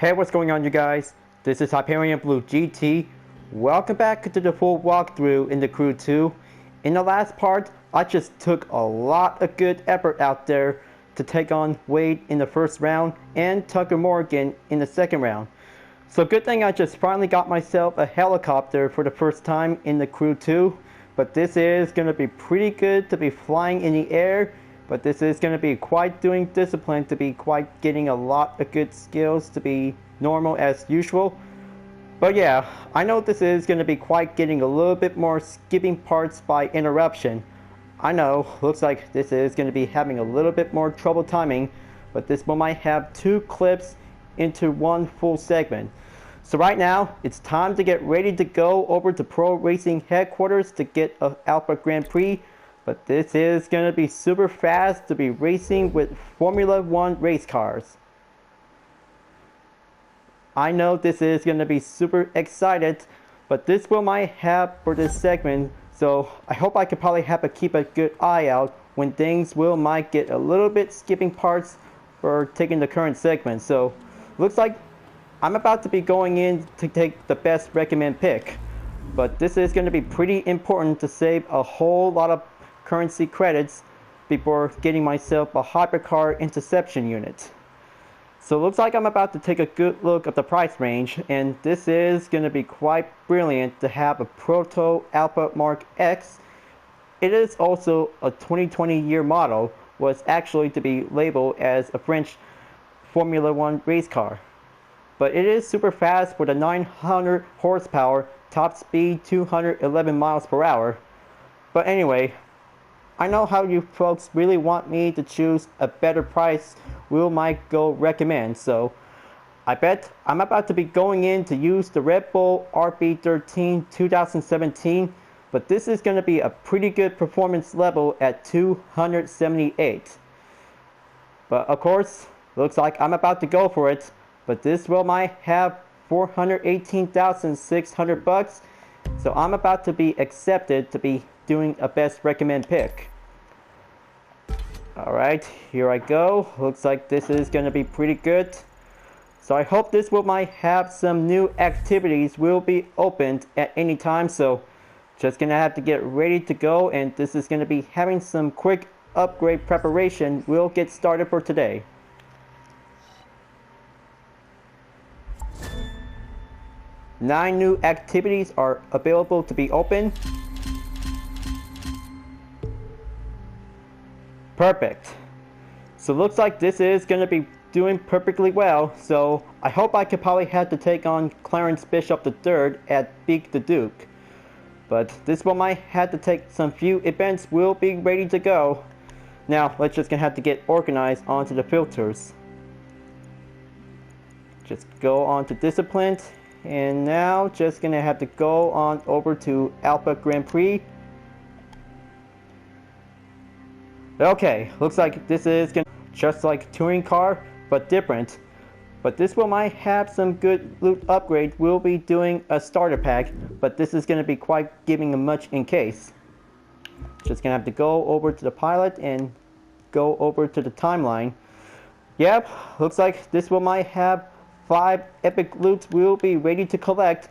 Hey, what's going on, you guys? This is Hyperion-Blue-GT. Welcome back to the full walkthrough in the Crew 2. In the last part, I just took a lot of good effort out there to take on Wade in the first round and Tucker Morgan in the second round. So good thing I just finally got myself a helicopter for the first time in the Crew 2. But this is going to be pretty good to be flying in the air. But this is going to be quite doing discipline to be quite getting a lot of good skills to be normal as usual. But yeah, I know this is going to be quite getting a little bit more skipping parts by interruption. I know, looks like this is going to be having a little bit more trouble timing, but this one might have two clips into one full segment. So right now, it's time to get ready to go over to Pro Racing headquarters to get an Alpha Grand Prix. But this is going to be super fast to be racing with Formula 1 race cars. I know this is going to be super excited, but this will might have for this segment. So I hope I can probably have to keep a good eye out when things will might get a little bit skipping parts for taking the current segment. So looks like I'm about to be going in to take the best recommend pick. But this is going to be pretty important to save a whole lot of currency credits before getting myself a hypercar interception unit. So it looks like I'm about to take a good look at the price range, and this is going to be quite brilliant to have a Proto Alpha Mark X. It is also a 2020 year model, was actually to be labeled as a French Formula 1 race car. But it is super fast with a 900 horsepower, top speed 211 miles per hour. But anyway, I know how you folks really want me to choose a better price will might go recommend, so I bet I'm about to be going in to use the Red Bull RB13 2017, but this is going to be a pretty good performance level at 278. But of course, looks like I'm about to go for it, but this will might have 418,600 bucks, so I'm about to be accepted to be doing a best recommend pick. Alright, here I go. Looks like this is going to be pretty good. So I hope this will might have some new activities will be opened at any time. So just going to have to get ready to go, and this is going to be having some quick upgrade preparation. We'll get started for today. Nine new activities are available to be opened. Perfect. So looks like this is going to be doing perfectly well. So I hope I could probably have to take on Clarence Bishop III at Beak the Duke. But this one might have to take some few events will be ready to go. Now let's just gonna have to get organized onto the filters. Just go on to discipline. And now just gonna have to go on over to Alpha Grand Prix. Okay, looks like this is gonna just like touring car, but different. But this one might have some good loot upgrade. We'll be doing a starter pack, but this is gonna be quite giving a much in case. Just gonna have to go over to the pilot and go over to the timeline. Yep, looks like this one might have 5 epic loots we'll be ready to collect.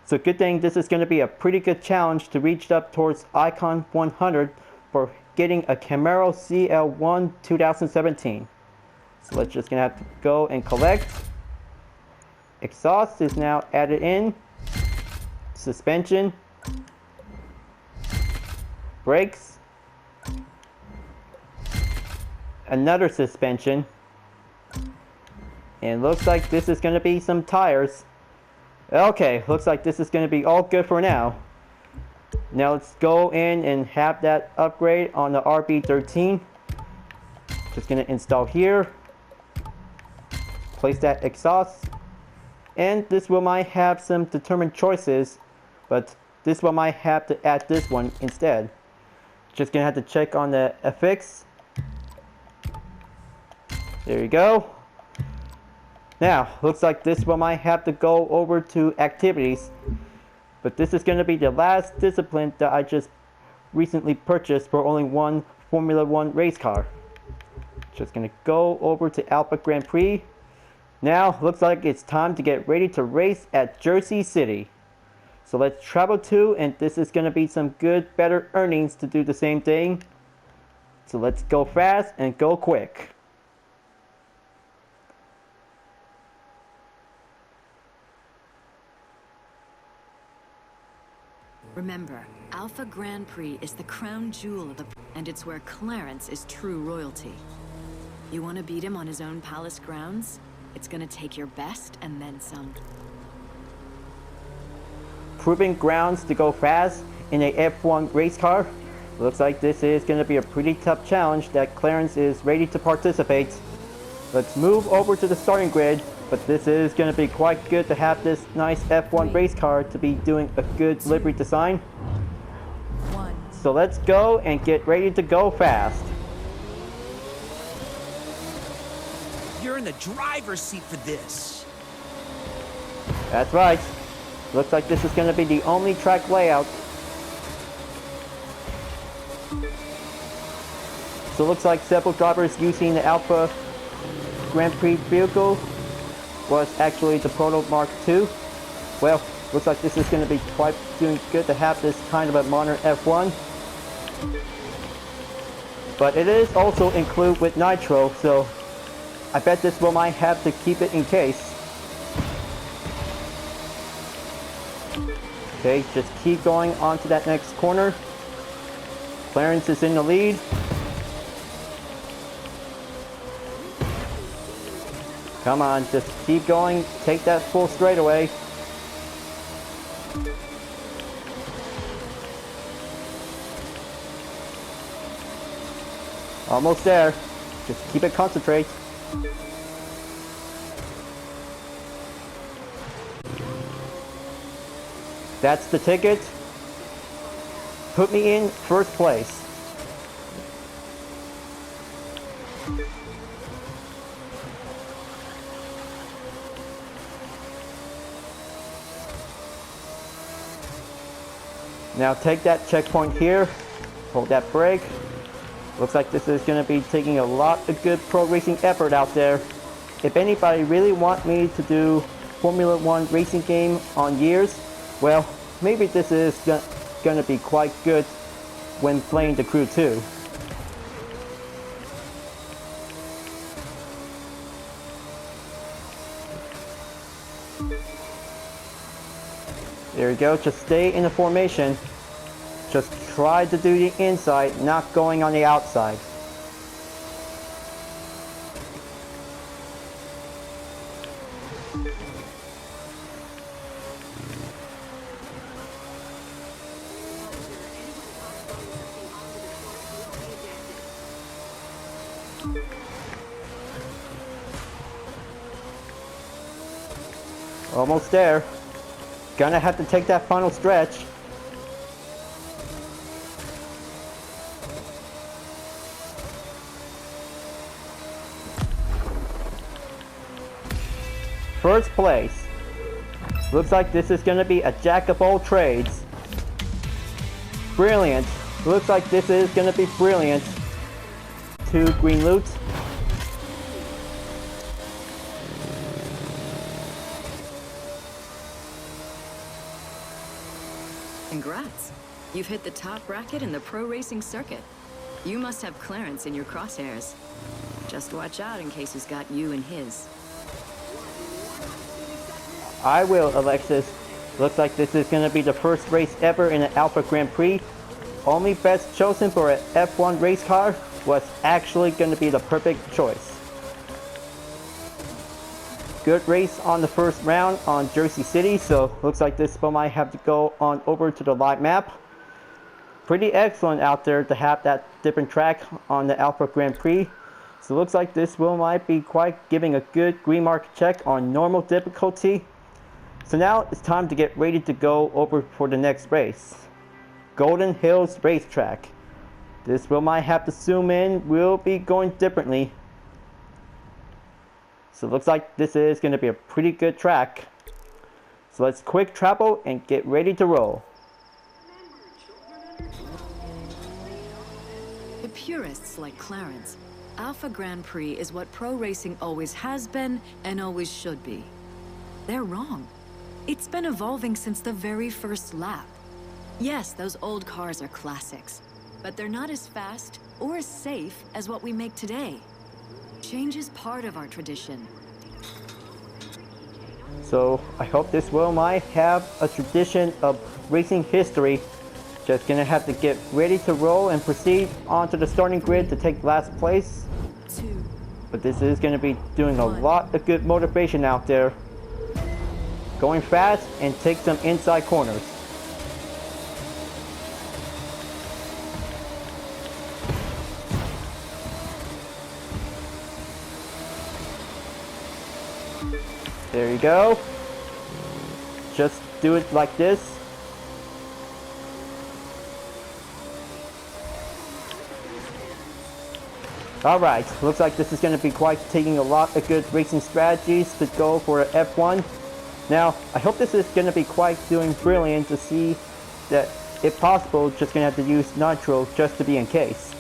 So good thing this is gonna be a pretty good challenge to reach up towards Icon 100 for getting a Camaro CL1 2017. So let's just gonna have to go and collect. Exhaust is now added in. Suspension. Brakes. Another suspension. And looks like this is gonna be some tires. Okay, looks like this is gonna be all good for now. Now let's go in and have that upgrade on the RB13. Just gonna install here. Place that exhaust. And this one might have some determined choices, but this one might have to add this one instead. Just gonna have to check on the FX. There you go. Now, looks like this one might have to go over to activities. But this is going to be the last discipline that I just recently purchased for only one Formula 1 race car. Just going to go over to Alpha Grand Prix. Now, looks like it's time to get ready to race at Jersey City. So let's travel to, and this is going to be some good, better earnings to do the same thing. So let's go fast and go quick. Remember, Alpha Grand Prix is the crown jewel of the... and it's where Clarence is true royalty. You want to beat him on his own palace grounds? It's gonna take your best and then some. Proving grounds to go fast in a F1 race car. Looks like this is going to be a pretty tough challenge that Clarence is ready to participate. Let's move over to the starting grid, but this is going to be quite good to have this nice F1 race car to be doing a good livery design. So let's go and get ready to go fast. You're in the driver's seat for this. That's right. Looks like this is going to be the only track layout. So it looks like several drivers using the Alpha Grand Prix vehicle was actually the Proto Mark II. Well, looks like this is going to be quite doing good to have this kind of a modern F1. But it is also included with Nitro, so I bet this one might have to keep it in case. Okay, just keep going on to that next corner. Clarence is in the lead. Come on, just keep going. Take that full straightaway. Almost there. Just keep it concentrate. That's the ticket. Put me in first place. Now take that checkpoint here. Hold that brake. Looks like this is going to be taking a lot of good pro racing effort out there. If anybody really want me to do Formula 1 racing game on years, well, maybe this is going to be quite good when playing the Crew 2. There you go, just stay in the formation. Just try to do the inside, not going on the outside. Almost there. Gonna have to take that final stretch. First place. Looks like this is gonna be a jack of all trades. Brilliant. Looks like this is gonna be brilliant. 2 green loot. Congrats. You've hit the top bracket in the pro racing circuit. You must have Clarence in your crosshairs. Just watch out in case he's got you in his. I will, Alexis. Looks like this is going to be the first race ever in an Alpha Grand Prix. Only best chosen for an F1 race car was actually going to be the perfect choice. Good race on the first round on Jersey City, so looks like this one might have to go on over to the live map. Pretty excellent out there to have that different track on the Alpha Grand Prix. So looks like this one might be quite giving a good green mark check on normal difficulty. So now it's time to get ready to go over for the next race. Golden Hills Racetrack. This one might have to zoom in, will be going differently. So it looks like this is going to be a pretty good track. So let's quick travel and get ready to roll. The purists like Clarence Alpha Grand Prix is what pro racing always has been and always should be. They're wrong. It's been evolving since the very first lap. Yes, those old cars are classics, but they're not as fast or as safe as what we make today. Change is part of our tradition. So I hope this will might have a tradition of racing history. Just gonna have to get ready to roll and proceed onto the starting grid to take last place. 2, But this is gonna be doing a lot of good motivation out there. Going fast and take some inside corners. There you go. Just do it like this. Alright, looks like this is going to be quite taking a lot of good racing strategies to go for an F1. Now, I hope this is going to be quite doing brilliant to see that, if possible, just going to have to use nitro just to be in case.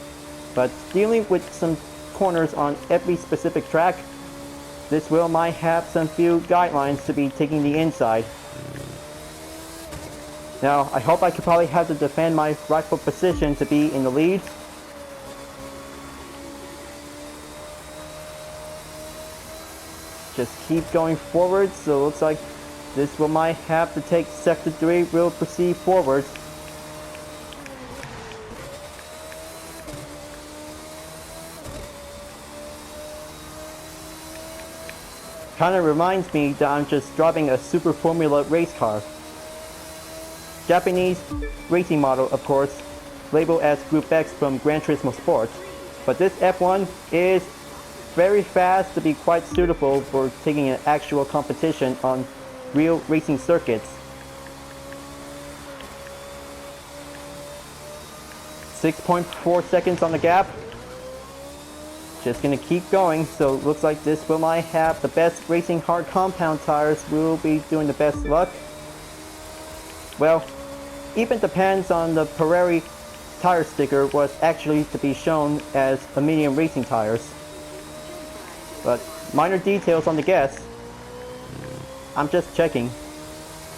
But dealing with some corners on every specific track, this will might have some few guidelines to be taking the inside. Now, I hope I could probably have to defend my rightful position to be in the lead. Just keep going forward, so it looks like this will might have to take sector 3, will proceed forward. Kind of reminds me that I'm just driving a Super Formula race car. Japanese racing model, of course, labeled as Group X from Gran Turismo Sport. But this F1 is very fast to be quite suitable for taking an actual competition on real racing circuits. 6.4 seconds on the gap. Just gonna keep going, so it looks like this will might have the best racing hard compound tires will be doing the best luck. Well, even depends on the Prix tire sticker was actually to be shown as a medium racing tires. But minor details on the guess. I'm just checking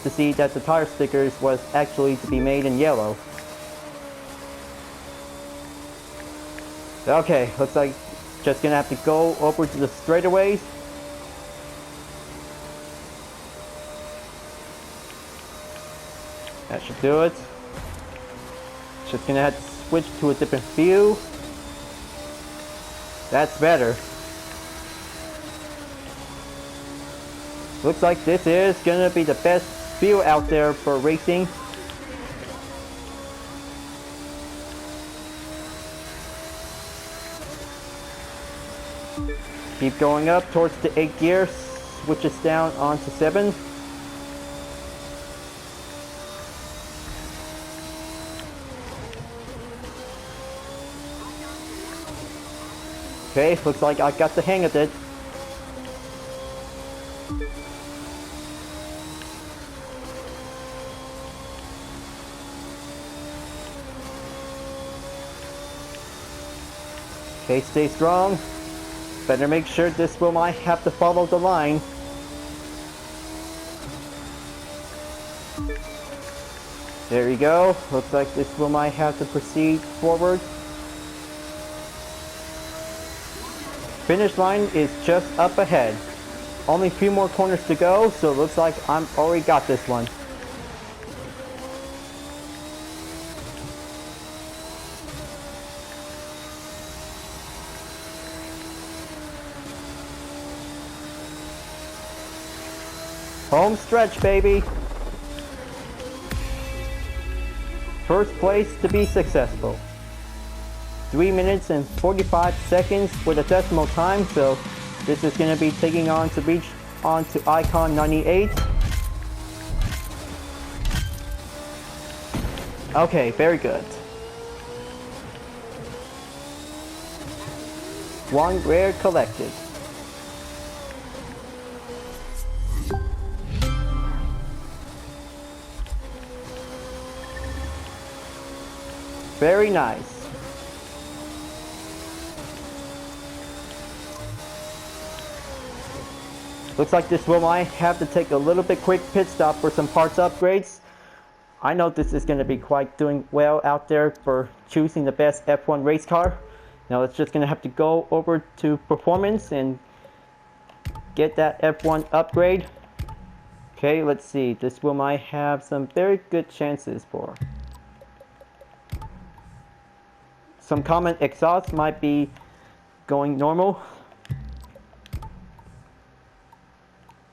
to see that the tire stickers was actually to be made in yellow. Okay, looks like just gonna have to go over to the straightaways. That should do it. Just gonna have to switch to a different view. That's better. Looks like this is gonna be the best view out there for racing. Keep going up towards the 8th gear, switches down onto 7. Okay, looks like I got the hang of it. Okay, stay strong. Better make sure this will might have to follow the line. There you go. Looks like this will might have to proceed forward. Finish line is just up ahead. Only a few more corners to go, so it looks like I'm already got this one. Home stretch, baby. First place to be successful. 3 minutes and 45 seconds for the decimal time, so this is going to be taking on to reach on to Icon 98. Okay, very good. One rare collected. Very nice. Looks like this will might have to take a little bit quick pit stop for some parts upgrades. I know this is going to be quite doing well out there for choosing the best F1 race car. Now it's just going to have to go over to performance and get that F1 upgrade. Okay, let's see. This will might have some very good chances for. Some common exhaust might be going normal.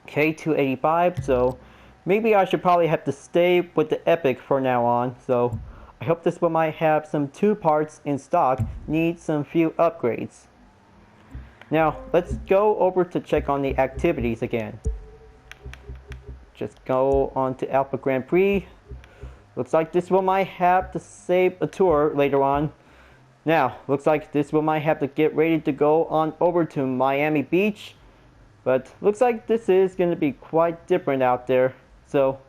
Okay, 285, so maybe I should probably have to stay with the Epic for now on. So I hope this one might have some 2 parts in stock, need some few upgrades. Now let's go over to check on the activities again. Just go on to Alpha Grand Prix. Looks like this one might have to save a tour later on. Now, looks like this one might have to get ready to go on over to Miami Beach. But looks like this is going to be quite different out there. So,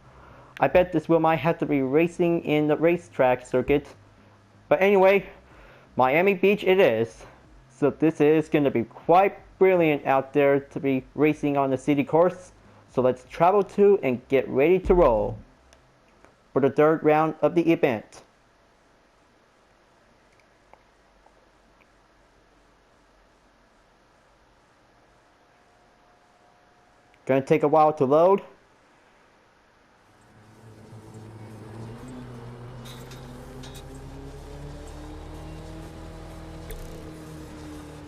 I bet this will might have to be racing in the racetrack circuit. But anyway, Miami Beach it is. So this is going to be quite brilliant out there to be racing on the city course. So let's travel to and get ready to roll for the 3rd round of the event. Gonna take a while to load.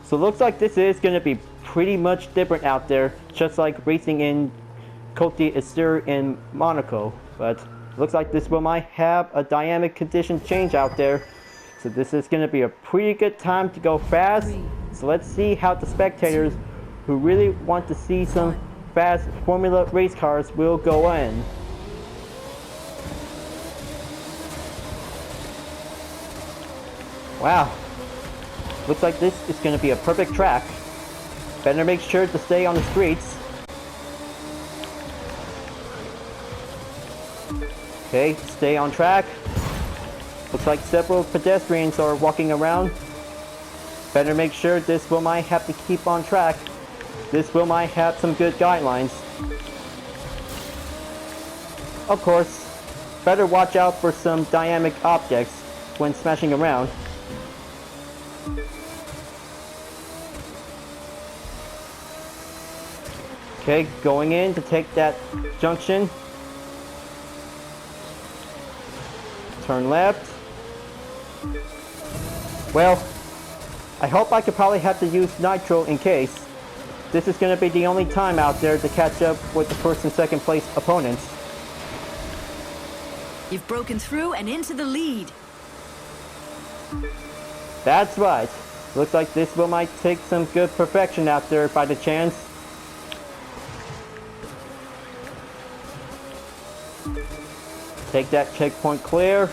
So it looks like this is gonna be pretty much different out there, just like racing in Côte d'Azur in Monaco. But looks like this will might have a dynamic condition change out there. So this is gonna be a pretty good time to go fast. So let's see how the spectators who really want to see some fast Formula race cars will go in. Wow, looks like this is going to be a perfect track. Better make sure to stay on the streets. Okay, stay on track. Looks like several pedestrians are walking around. Better make sure this will might have to keep on track. This will might have some good guidelines. Of course, better watch out for some dynamic objects when smashing around. Okay, going in to take that junction. Turn left. Well, I hope I could probably have to use nitro in case. This is going to be the only time out there to catch up with the 1st and 2nd place opponents. You've broken through and into the lead. That's right. Looks like this will might take some good perfection out there by the chance. Take that checkpoint clear.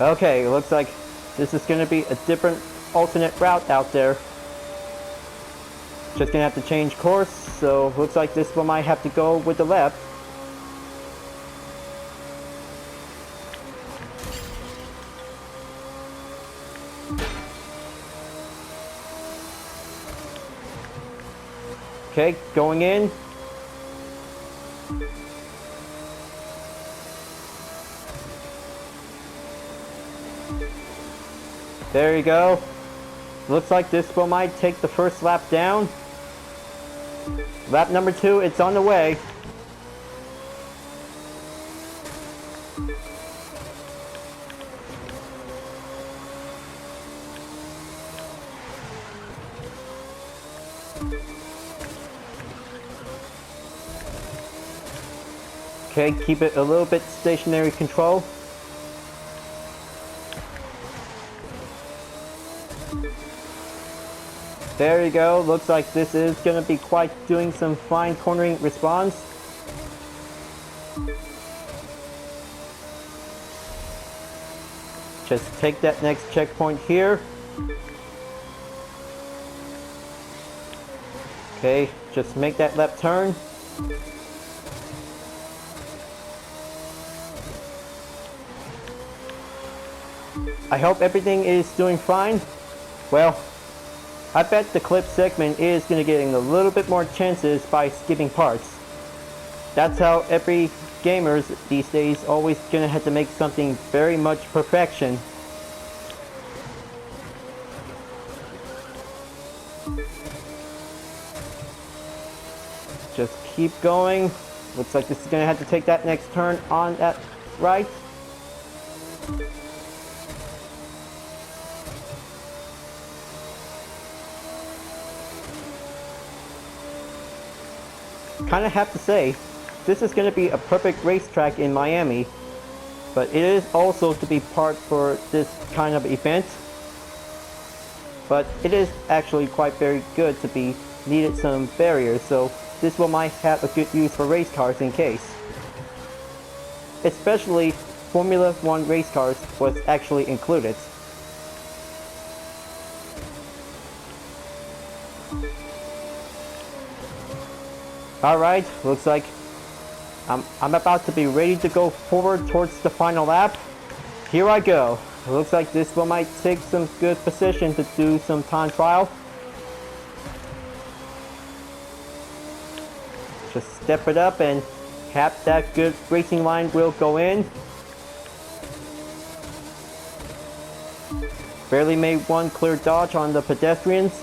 Okay, looks like this is going to be a different alternate route out there. Just going to have to change course, so looks like this one might have to go with the left. Okay, going in. There you go. Looks like this one might take the 1st lap down. Lap number 2, it's on the way. Okay, keep it a little bit stationary control. There you go. Looks like this is going to be quite doing some fine cornering response. Just take that next checkpoint here. Okay, just make that left turn. I hope everything is doing fine. Well, I bet the clip segment is going to get a little bit more chances by skipping parts. That's how every gamers these days always going to have to make something very much perfection. Just keep going. Looks like this is going to have to take that next turn on that right. Kind of have to say, this is going to be a perfect racetrack in Miami, but it is also to be part for this kind of event. But it is actually quite very good to be needed some barriers, so this will might have a good use for race cars in case. Especially Formula 1 race cars was actually included. Alright, looks like I'm about to be ready to go forward towards the final lap. Here I go. It looks like this one might take some good position to do some time trial. Just step it up and have that good racing line will go in. Barely made one clear dodge on the pedestrians.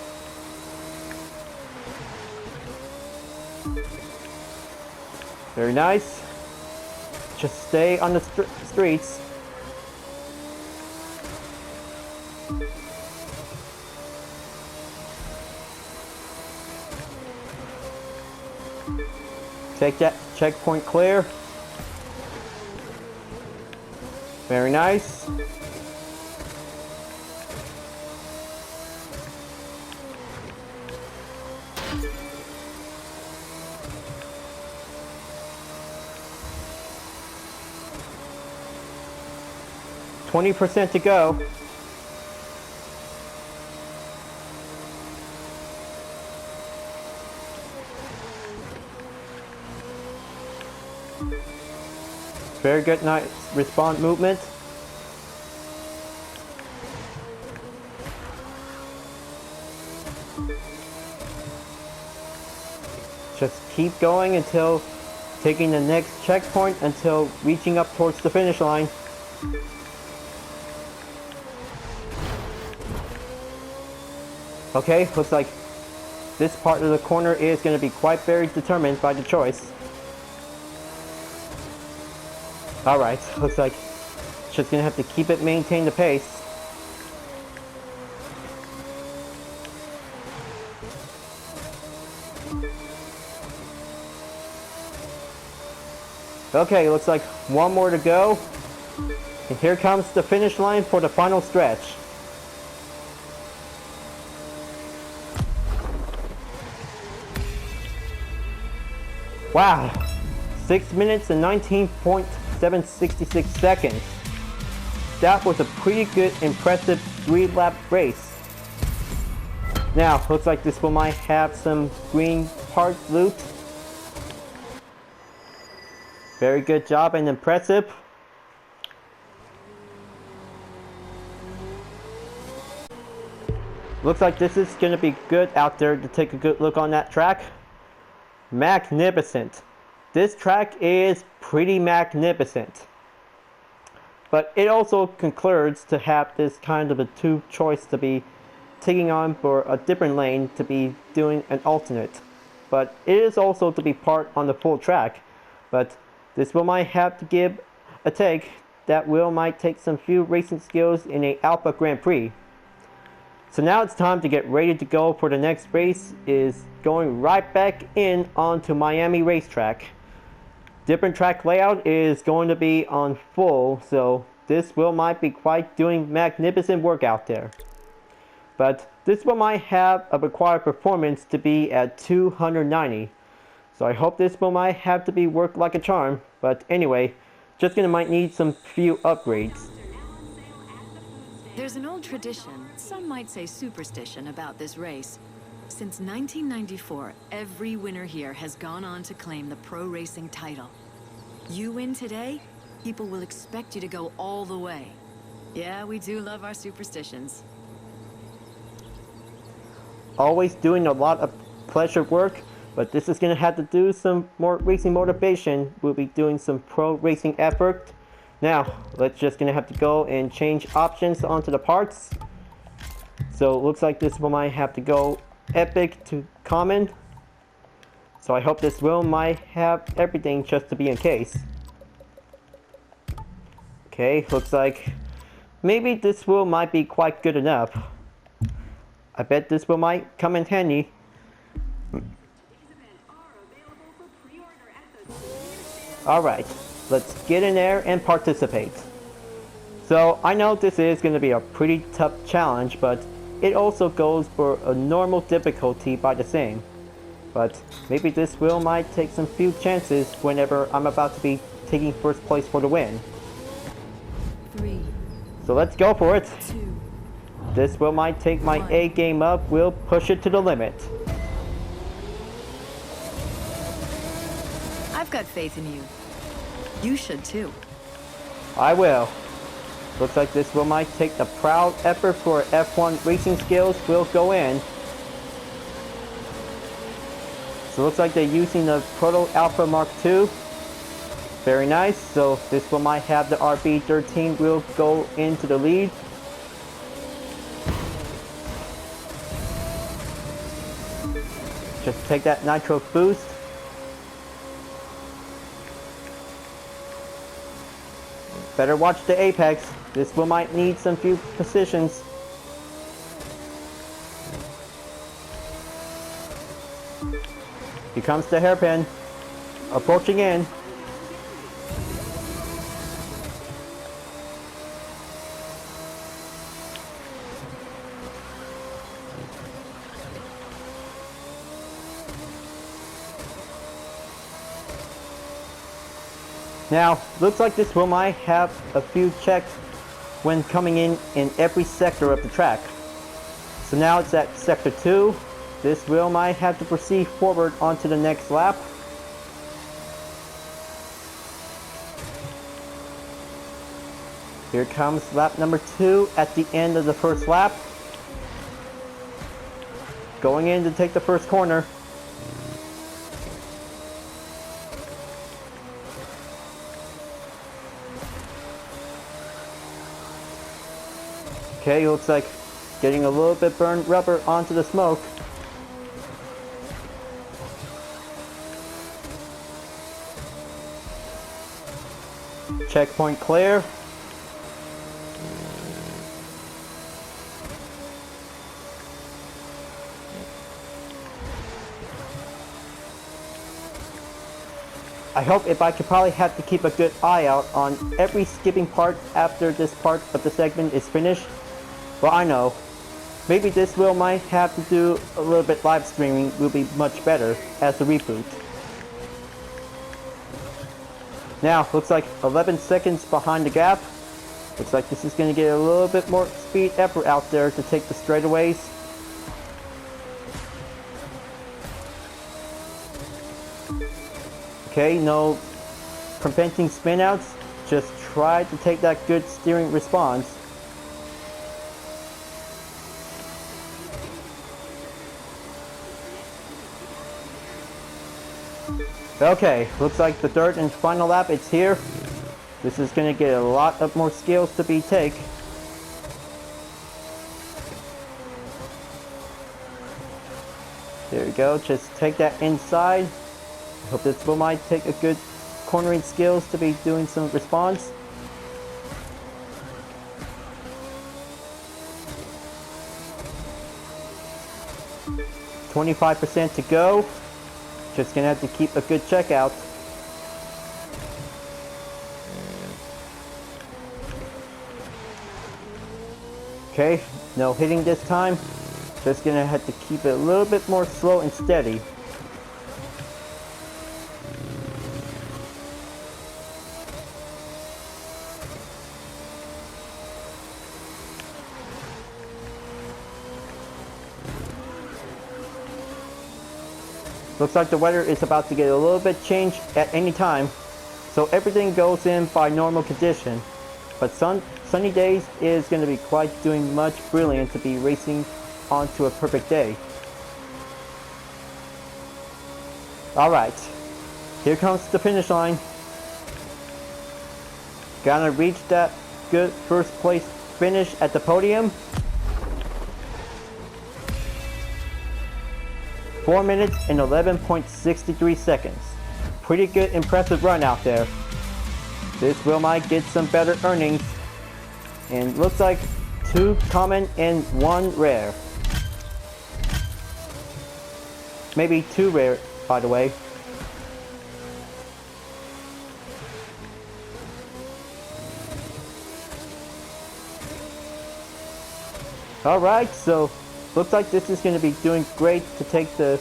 Very nice. Just stay on the streets. Take that checkpoint clear. Very nice. %20 to go. Very good, nice respawn movement. Just keep going until taking the next checkpoint until reaching up towards the finish line. Okay, looks like this part of the corner is going to be quite very determined by the choice. Alright, looks like just going to have to keep it, maintain the pace. Okay, looks like one more to go. And here comes the finish line for the final stretch. Wow, 6 minutes and 19.766 seconds. That was a pretty good, impressive 3-lap race. Now, looks like this one might have some green part loot. Very good job and impressive. Looks like this is going to be good out there to take a good look on that track. Magnificent. This track is pretty magnificent. But it also concludes to have this kind of a two choice to be taking on for a different lane to be doing an alternate. But it is also to be part on the full track. But this will might have to give a take that will might take some few racing skills in a Alpha Grand Prix. So now it's time to get ready to go for the next race, is going right back in onto Miami racetrack. Different track layout is going to be on full, so this will might be quite doing magnificent work out there. But this one might have a required performance to be at 290. So I hope this one might have to be worked like a charm, but anyway, just gonna might need some few upgrades. There's an old tradition, some might say superstition, about this race. Since 1994, every winner here has gone on to claim the pro racing title. You win today, people will expect you to go all the way. Yeah, we do love our superstitions. Always doing a lot of pleasure work, but this is going to have to do some more racing motivation. We'll be doing some pro racing effort. Now, let's just going to have to go and change options onto the parts. So it looks like this one might have to go epic to common. So I hope this wheel might have everything just to be in case. Okay, looks like maybe this wheel might be quite good enough. I bet this wheel might come in handy. Alright, let's get in there and participate. So I know this is going to be a pretty tough challenge, but it also goes for a normal difficulty by the same. But maybe this wheel might take some few chances whenever I'm about to be taking first place for the win. 3, So let's go for it. 2. This wheel might take my A game up. We'll push it to the limit. I've got faith in you. You should too. I will. Looks like this wheel might take the proud effort for F1 racing skills will go in. So looks like they're using the Proto Alpha Mark II. Very nice. So this one might have the RB13 will go into the lead. Just take that nitro boost. Better watch the apex. This one might need some few positions. Here comes the hairpin. Approaching in. Now, looks like this wheel might have a few checks when coming in every sector of the track. So now it's at sector 2. This wheel might have to proceed forward onto the next lap. Here comes lap number 2 at the end of the first lap. Going in to take the first corner. Okay, looks like getting a little bit burned rubber onto the smoke. Checkpoint clear. I hope if I could probably have to keep a good eye out on every skipping part after this part of the segment is finished. Well, I know. Maybe this wheel might have to do a little bit live streaming will be much better as a reboot. Now, looks like 11 seconds behind the gap. Looks like this is going to get a little bit more speed effort out there to take the straightaways. Okay, no preventing spinouts. Just try to take that good steering response. Okay, looks like the third and final lap, it's here. This is going to get a lot of more skills to be take. There we go, just take that inside. I hope this will might take a good cornering skills to be doing some response. %25 to go. Just gonna have to keep a good check out. Okay, no hitting this time. Just gonna have to keep it a little bit more slow and steady. Looks like the weather is about to get a little bit changed at any time, so everything goes in by normal condition. But sunny days is going to be quite doing much brilliant to be racing onto a perfect day. Alright, here comes the finish line. Gotta reach that good first place finish at the podium. 4 minutes and 11.63 seconds. Pretty good, impressive run out there. This will might get some better earnings. And looks like 2 common and 1 rare. Maybe 2 rare, by the way. Alright, so looks like this is going to be doing great to take the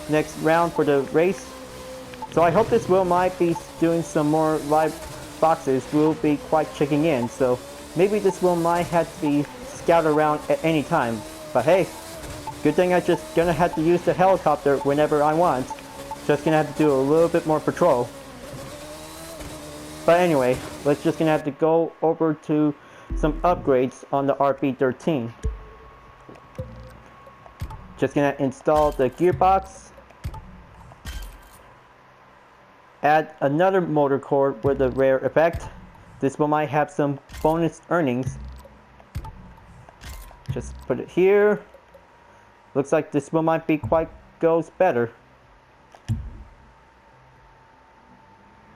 next round for the race. So I hope this will might be doing some more live boxes. We'll be quite checking in, so maybe this will might have to be scouted around at any time. But hey, good thing I just gonna have to use the helicopter whenever I want. Just gonna have to do a little bit more patrol. But anyway, let's just gonna have to go over to some upgrades on the RB13. Just gonna install the gearbox. Add another motor core with a rare effect. This one might have some bonus earnings. Just put it here. Looks like this one might be quite goes better.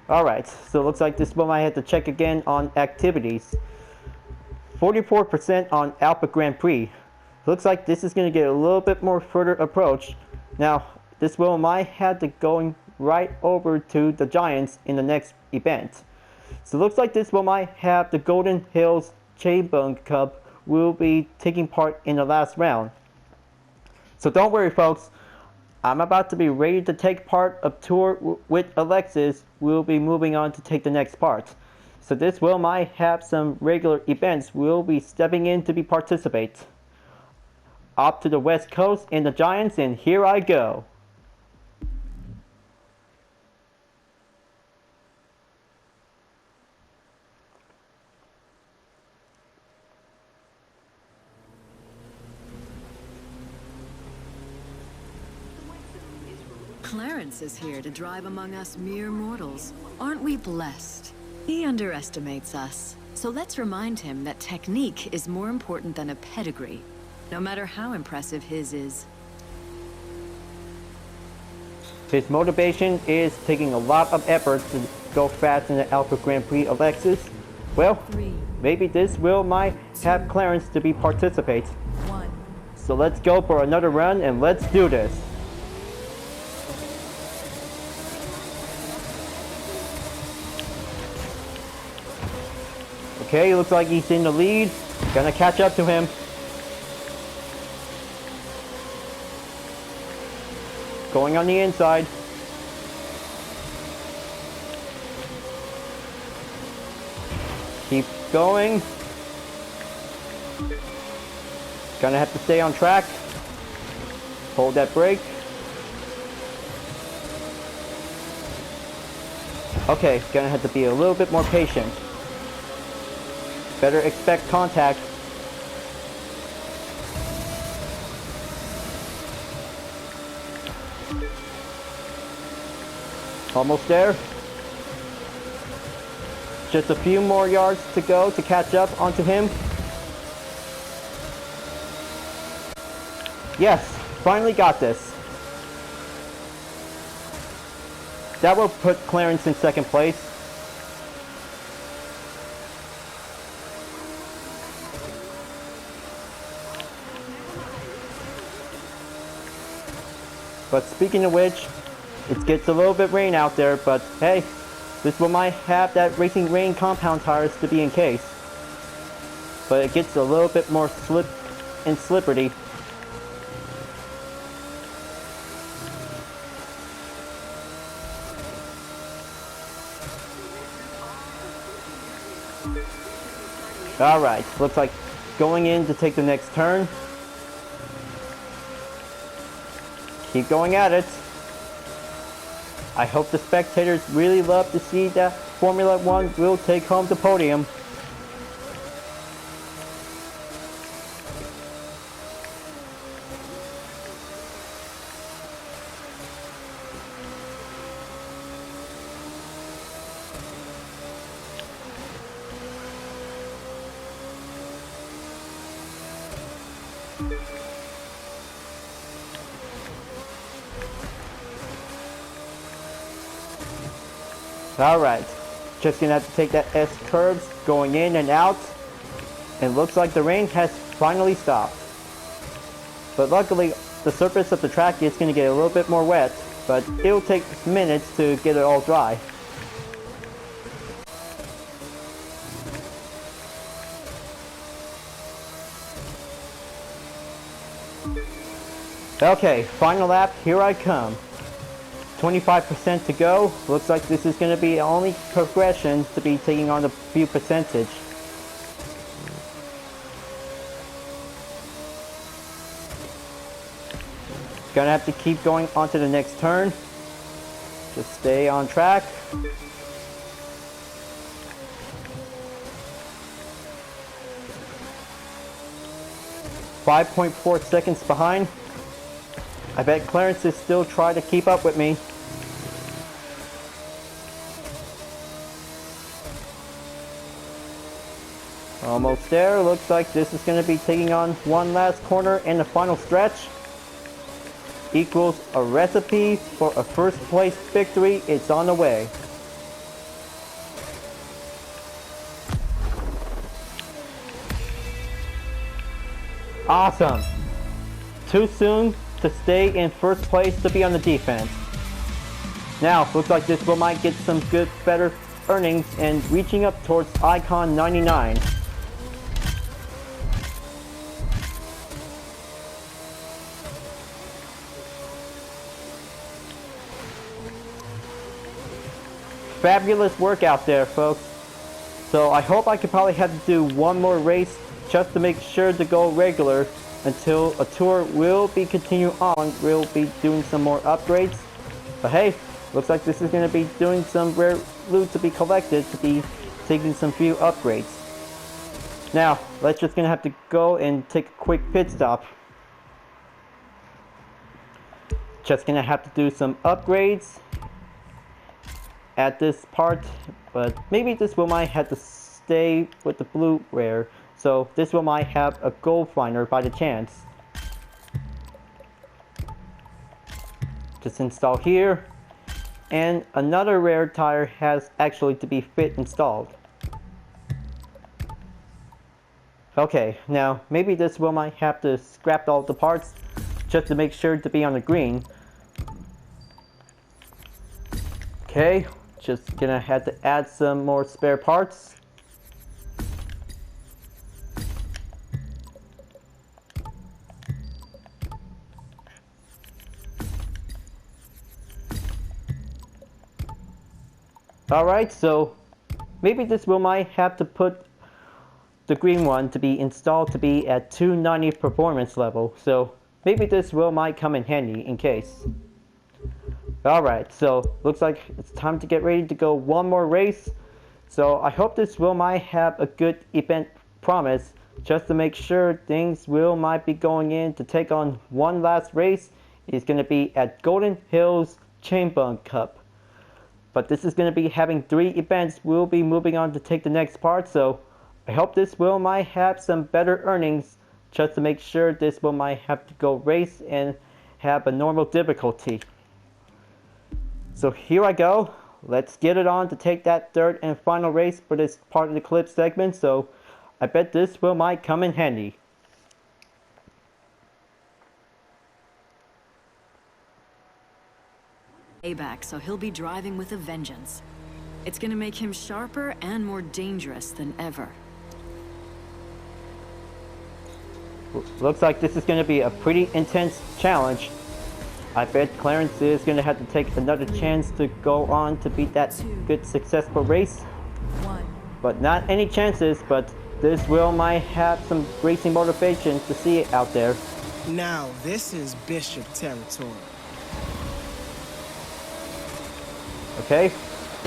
Alright, so it looks like this one I have to check again on activities. 44% on Alpha Grand Prix. Looks like this is going to get a little bit more further approach. Now, this will might have to going right over to the Giants in the next event. So it looks like this will might have the Golden Hills Chainbone Cup will be taking part in the last round. So don't worry folks, I'm about to be ready to take part of tour with Alexis. We'll be moving on to take the next part. So this will might have some regular events we'll be stepping in to be participate. Up to the West Coast in the Giants, and here I go. Clarence is here to drive among us mere mortals. Aren't we blessed? He underestimates us, so let's remind him that technique is more important than a pedigree, no matter how impressive his is. His motivation is taking a lot of effort to go fast in the Alpha Grand Prix, Alexis. Well, maybe this will might have Clarence to be participate. So let's go for another run and let's do this. Okay, looks like he's in the lead. Gonna catch up to him. Going on the inside. Keep going. Gonna have to stay on track. Hold that brake. Okay, gonna have to be a little bit more patient. Better expect contact. Almost there. Just a few more yards to go to catch up onto him. Yes, finally got this. That will put Clarence in second place. But speaking of which, it gets a little bit rain out there, but hey, this one might have that Racing Rain compound tires to be in case. But it gets a little bit more slip and slippery. Alright, looks like going in to take the next turn. Keep going at it. I hope the spectators really love to see that Formula One will take home the podium. Alright, just gonna have to take that S curves going in and out. And looks like the rain has finally stopped. But luckily, the surface of the track is gonna get a little bit more wet, but it'll take minutes to get it all dry. Okay, final lap, here I come. 25% to go. Looks like this is going to be the only progression to be taking on the few percentage. Gonna have to keep going on to the next turn. Just stay on track. .4 seconds behind. I bet Clarence is still trying to keep up with me. Almost there. Looks like this is going to be taking on one last corner in the final stretch. Equals a recipe for a first place victory. It's on the way. Awesome. Too soon to stay in first place to be on the defense. Now, looks like this one might get some good, better earnings and reaching up towards Icon 99. Fabulous work out there, folks. So I hope I could probably have to do one more race just to make sure to go regular until a tour will be continuing on. We'll be doing some more upgrades. But hey, looks like this is going to be doing some rare loot to be collected to be taking some few upgrades. Now, let's just going to have to go and take a quick pit stop. Just going to have to do some upgrades at this part, but maybe this one might have to stay with the blue rare, so this one might have a gold finder by the chance. Just install here, and another rare tire has actually to be fit installed. Okay, now maybe this one might have to scrap all the parts just to make sure to be on the green. Okay, just gonna have to add some more spare parts. Alright, so maybe this wheel might have to put the green one to be installed to be at 290 performance level, so maybe this wheel might come in handy in case. Alright, so looks like it's time to get ready to go one more race. So I hope this wheel might have a good event promise just to make sure things will might be going in to take on one last race. It's going to be at Golden Hills Chain Bunk Cup. But this is going to be having 3 events. We'll be moving on to take the next part, so I hope this wheel might have some better earnings just to make sure this wheel might have to go race and have a normal difficulty. So here I go. Let's get it on to take that third and final race for this part of the clip segment. So I bet this wheel might come in handy. Payback, so he'll be driving with a vengeance. It's gonna make him sharper and more dangerous than ever. Looks like this is going to be a pretty intense challenge. I bet Clarence is going to have to take another chance to go on to beat that good successful race. But not any chances, but this will might have some racing motivation to see it out there. Now this is Bishop territory. Okay,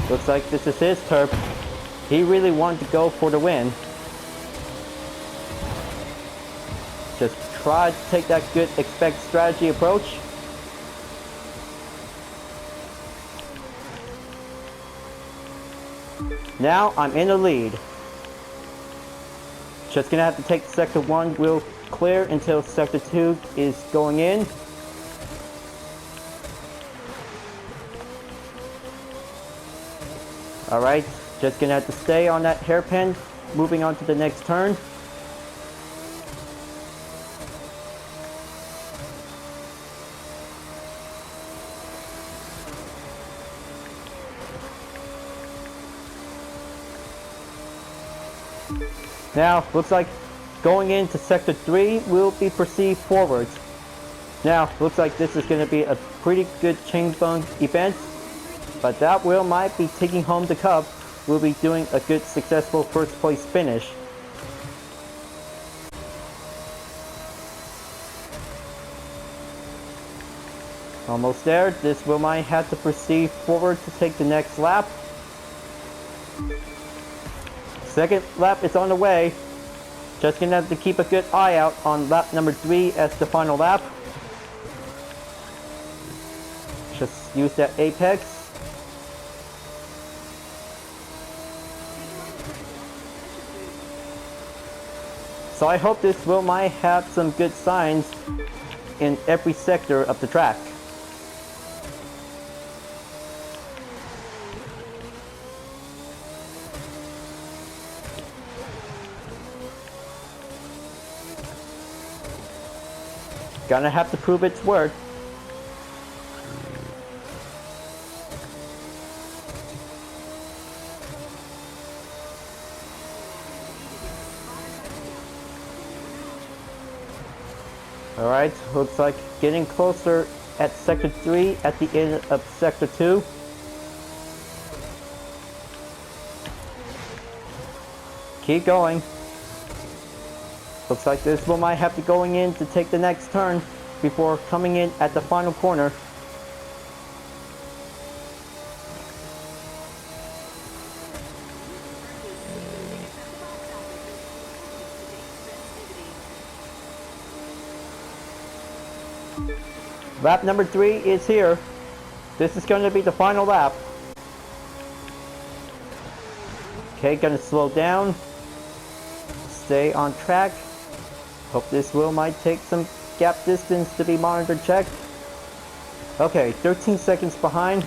looks like this is his turf. He really wanted to go for the win. Just try to take that good expect strategy approach. Now I'm in the lead. Just gonna have to take sector 1 real clear until Sector 2 is going in. Alright, just gonna have to stay on that hairpin, moving on to the next turn. Now, looks like going into Sector 3 will be perceived forward. Now, looks like this is going to be a pretty good chain bump event, but that will might be taking home the cup. We'll be doing a good successful first place finish. Almost there. This will might have to proceed forward to take the next lap. Second lap is on the way. Just gonna have to keep a good eye out on lap number 3 as the final lap. Just use that apex. So I hope this will might have some good signs in every sector of the track. Gonna have to prove its worth. Alright, looks like getting closer at Sector 3 at the end of Sector 2. Keep going. Looks like this one might have to going in to take the next turn before coming in at the final corner. Lap number 3 is here. This is going to be the final lap. Okay, gonna slow down. Stay on track. Hope this wheel might take some gap distance to be monitored checked. Okay, 13 seconds behind.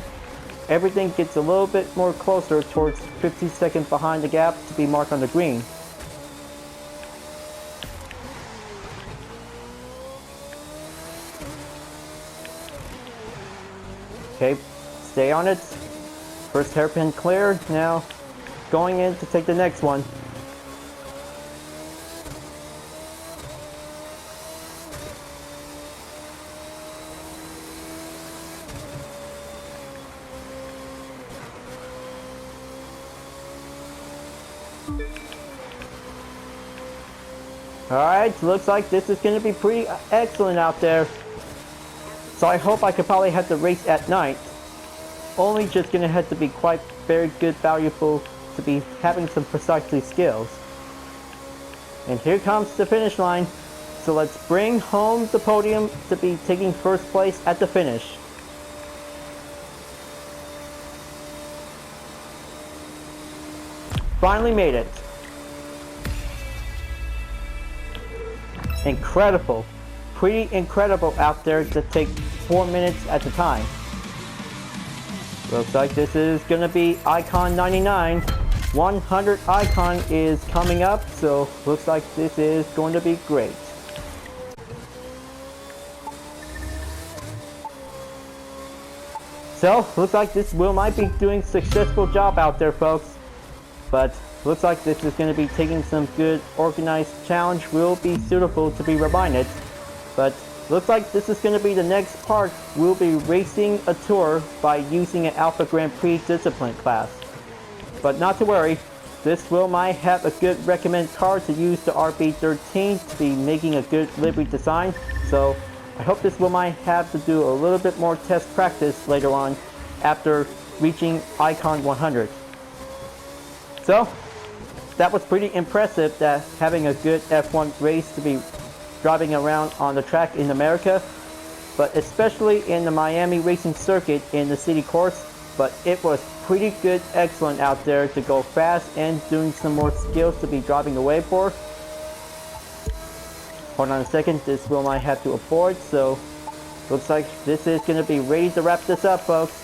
Everything gets a little bit more closer towards 15 seconds behind the gap to be marked on the green. Okay, stay on it. First hairpin cleared. Now going in to take the next one. Alright, looks like this is going to be pretty excellent out there. So I hope I could probably have to race at night. Only just going to have to be quite very good, valuable to be having some precisely skills. And here comes the finish line. So let's bring home the podium to be taking first place at the finish. Finally made it. Incredible. Pretty incredible out there to take 4 minutes at a time. Looks like this is going to be Icon 99. 100 Icon is coming up, so looks like this is going to be great. So, looks like this wheel might be doing a successful job out there, folks. But looks like this is going to be taking some good organized challenge. Will be suitable to be reminded. But looks like this is going to be the next part. We'll be racing a tour by using an Alpha Grand Prix discipline class. But not to worry, this will might have a good recommended car to use the RB13 to be making a good livery design. So I hope this will might have to do a little bit more test practice later on after reaching Icon 100. So that was pretty impressive, that having a good F1 race to be driving around on the track in America, but especially in the Miami racing circuit in the city course. But it was pretty good, excellent out there to go fast and doing some more skills to be driving away for. Hold on a second, this will might have to abort, so looks like this is going to be ready to wrap this up, folks.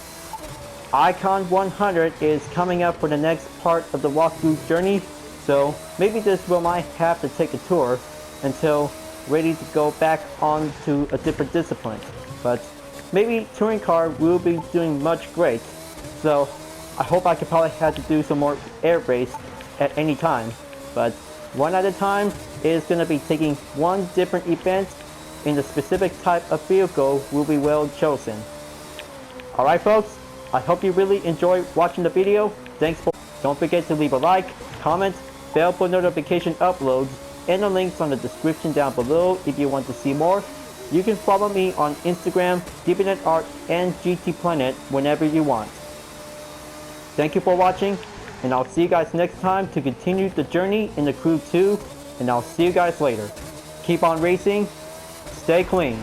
Icon 100 is coming up for the next part of the walkthrough journey, so maybe this will might have to take a tour until ready to go back on to a different discipline. But maybe touring car will be doing much great, so I hope I could probably have to do some more air race at any time. But one at a time is going to be taking one different event in the specific type of vehicle will be well chosen. Alright folks, I hope you really enjoyed watching the video. Thanks for. Don't forget to leave a like, comment, bell for notification uploads, and the links on the description down below if you want to see more. You can follow me on Instagram, DeviantArt, and GT Planet whenever you want. Thank you for watching, and I'll see you guys next time to continue the journey in the Crew 2, and I'll see you guys later. Keep on racing, stay clean.